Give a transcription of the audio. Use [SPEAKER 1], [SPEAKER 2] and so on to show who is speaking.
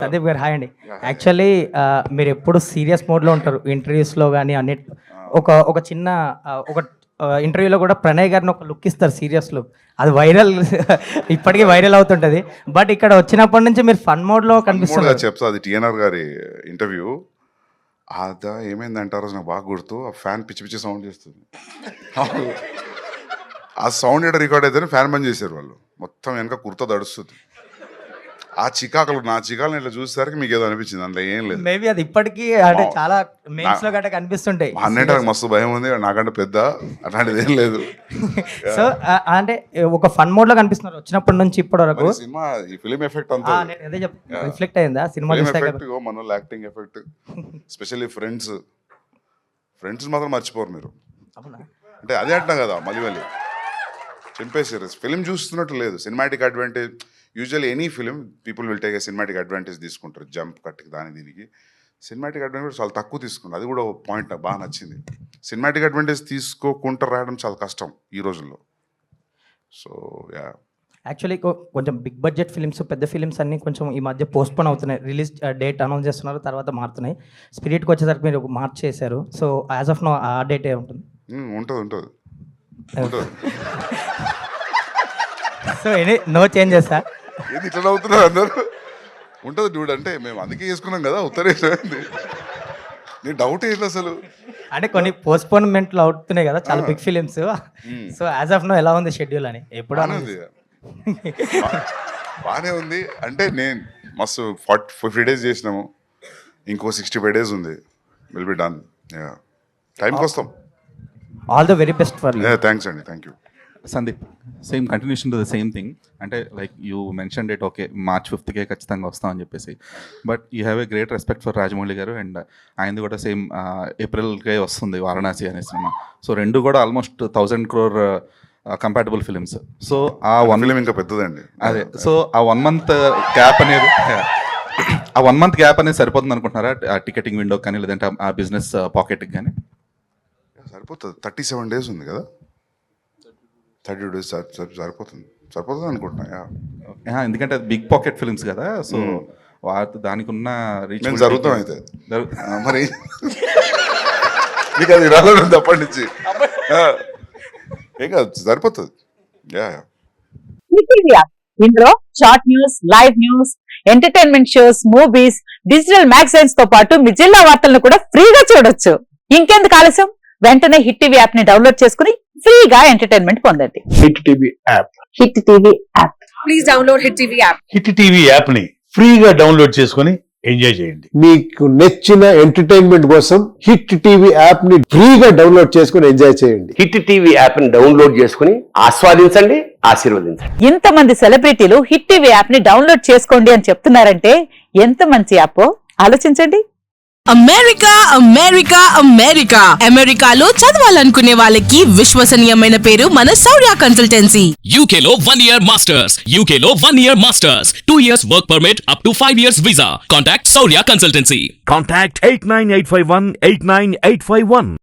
[SPEAKER 1] సందీప్ గారు హాయ్ అండి. యాక్చువల్లీ మీరు ఎప్పుడు సీరియస్ మోడ్లో ఉంటారు ఇంటర్వ్యూస్లో కానీ అన్నిటి. ఒక చిన్న ఒక ఇంటర్వ్యూలో కూడా ప్రణయ్ గారిని ఒక లుక్ ఇస్తారు, సీరియస్ లుక్. అది వైరల్ ఇప్పటికీ వైరల్ అవుతుంటుంది. బట్ ఇక్కడ వచ్చినప్పటి నుంచి మీరు ఫన్ మోడ్లో కనిపిస్తున్నారు.
[SPEAKER 2] చెప్తా, అది టిఎన్ఆర్ గారి ఇంటర్వ్యూ. అదా ఏమైందంటారో నాకు బాగా గుర్తు. ఆ ఫ్యాన్ పిచ్చి పిచ్చి సౌండ్ చేస్తుంది. ఆ సౌండ్ ఎక్కడ రికార్డ్ అయితేనే ఫ్యాన్ బంద్ చేశారు వాళ్ళు. మొత్తం వెనక కుర్తా దడుస్తుంది. ఆ చికాకులు నా చికాకులు ఇట్లా చూసేసరికి మీకు ఏదో అనిపించింది, అందులో ఏం లేదు.
[SPEAKER 1] మేబీ అది ఇప్పటికీ అంటే చాలా మీమ్స్ లో గట్ట కనిపిస్తుంటాయి.
[SPEAKER 2] అన్నింటి మస్తు భయం ఉంది, నాకంటే పెద్ద అట్లాంటిది ఏం లేదు.
[SPEAKER 1] సో అంటే ఒక ఫన్ మోడ్ లో కనిపిస్తున్నారు వచ్చినప్పటి నుంచి ఇప్పటి వరకు.
[SPEAKER 2] సినిమా ఈ ఫిలిం ఎఫెక్ట్ అంతా
[SPEAKER 1] అదే రిఫ్లెక్ట్ అయిందా సినిమా?
[SPEAKER 2] మన యాక్టింగ్ ఎఫెక్ట్, స్పెషల్లీ ఫ్రెండ్స్ మాత్రం మర్చిపోరు మీరు. అంటే అదే అంటున్నా కదా, మళ్ళీ చింపేసారు. ఫిలిం చూస్తున్నట్టు లేదు, cinematic advantage. Usually any film people will take a cinematic advantage తీసుకుంటారు, జంప్ కట్కి దాని దీనికి. సినిమాటిక్ అడ్వాంటేజ్ చాలా తక్కువ తీసుకుంటారు. అది కూడా ఒక పాయింట్ నాకు బాగా నచ్చింది. సినిమాటిక్ అడ్వాంటేజ్ తీసుకోకుండా రాయడం చాలా కష్టం ఈ రోజుల్లో. సో యా,
[SPEAKER 1] యాక్చువల్లీ కొంచెం బిగ్ బడ్జెట్ ఫిలిమ్స్, పెద్ద ఫిలిమ్స్ అన్నీ కొంచెం ఈ మధ్య పోస్ట్పోన్ అవుతున్నాయి. రిలీజ్ డేట్ అనౌన్స్ చేస్తున్నారు, తర్వాత మారుతున్నాయి. స్పిరిట్కి వచ్చేసరికి మీరు మార్చ్ చేశారు. సో యాజ్ ఆఫ్ నో ఆ డేట్ ఏ ఉంటుంది?
[SPEAKER 2] ఉంటుంది.
[SPEAKER 1] So any no changes sir?
[SPEAKER 2] ఏది ఇట్లా అవుతున్నారు అందరూ? ఉంటుంది డూడ్, అంటే మేము అందుకే చేసుకున్నాం కదా ఉత్తరేంది. నీ డౌట్ ఏంటి అసలు?
[SPEAKER 1] అంటే కొన్ని పోస్ట్పోన్మెంట్లు అవుతున్నాయి కదా చాలా big films. So as of now ఎలా ఉంది షెడ్యూల్ అని? ఎప్పుడు
[SPEAKER 2] బాగానే ఉంది. అంటే నేను మస్తు 50 days చేసినాము, ఇంకో 65 days ఉంది. Will be done. టైంకి వస్తాం.
[SPEAKER 1] All the very best for you.
[SPEAKER 2] Thanks అండి, thank you.
[SPEAKER 3] Sandeep, same continuation to the same thing. అంటే like you mention date, okay March 5th ఖచ్చితంగా వస్తాం అని చెప్పేసి. But you have a great respect for Rajamouli garu, and ఆయనది కూడా సేమ్ April వస్తుంది వారణాసి అనే సినిమా. సో రెండు కూడా almost 1000 crore compatible films. So ఆ
[SPEAKER 2] ఫిలిం ఇంకా పెద్దదండి.
[SPEAKER 3] అదే, సో ఆ 1 month గ్యాప్ అనేది సరిపోతుంది అనుకుంటున్నారా? ఆ టికెటింగ్ విండో కానీ, లేదంటే ఆ బిజినెస్ పాకెట్కి కానీ?
[SPEAKER 2] సరిపోతుంది. 37 days ఉంది కదా, 30 days సరిపోతుంది అనుకుంటున్నా.
[SPEAKER 3] ఎందుకంటే అది బిగ్ పాకెట్ ఫిల్మ్స్ కదా, సో దానికి ఉన్న రీచ్
[SPEAKER 2] జరుగుతాం. అయితే మరి మీకు అది రాలేదు అప్పటి నుంచి. ఏం కాదు, సరిపోతుంది.
[SPEAKER 4] ఇందులో short news, live news, entertainment shows, movies, digital magazines తో పాటు మీ జిల్లా వార్తలను కూడా ఫ్రీగా చూడొచ్చు. ఇంకెందుకు ఆలస్యం? వెంటనే హిట్ టీవీ యాప్ ని డౌన్లోడ్ చేసుకుని ఫ్రీగా ఎంటర్టైన్మెంట్ పొందండి.
[SPEAKER 5] Hit TV app.
[SPEAKER 4] Hit TV app.
[SPEAKER 6] Please download hit TV app.
[SPEAKER 5] Hit TV app ని ఫ్రీగా డౌన్లోడ్ చేసుకుని ఎంజాయ్ చేయండి. మీకు నచ్చిన ఎంటర్టైన్మెంట్ కోసం హిట్ టీవీ యాప్ ని ఫ్రీగా డౌన్లోడ్ చేసుకుని ఎంజాయ్ చేయండి.
[SPEAKER 7] హిట్ టీవీ యాప్ ని డౌన్లోడ్ చేసుకుని ఆస్వాదించండి, ఆశీర్వదించండి.
[SPEAKER 4] ఇంతమంది సెలబ్రిటీలు హిట్ టీవీ యాప్ ని డౌన్లోడ్ చేసుకోండి అని చెప్తున్నారంటే ఎంత మంచి యాప్ ఆలోచించండి.
[SPEAKER 6] అమెరికా అమెరికా అమెరికా అమెరికాలో చదవాలనుకునే వాళ్ళకి విశ్వసనీయమైన పేరు మన శౌర్య కన్సల్టెన్సీ.
[SPEAKER 8] UK లో 1 year masters, UK లో 1 year masters, 2 years work permit up to 5 years visa. Contact Shaurya Consultancy.
[SPEAKER 9] Contact 89851 89851.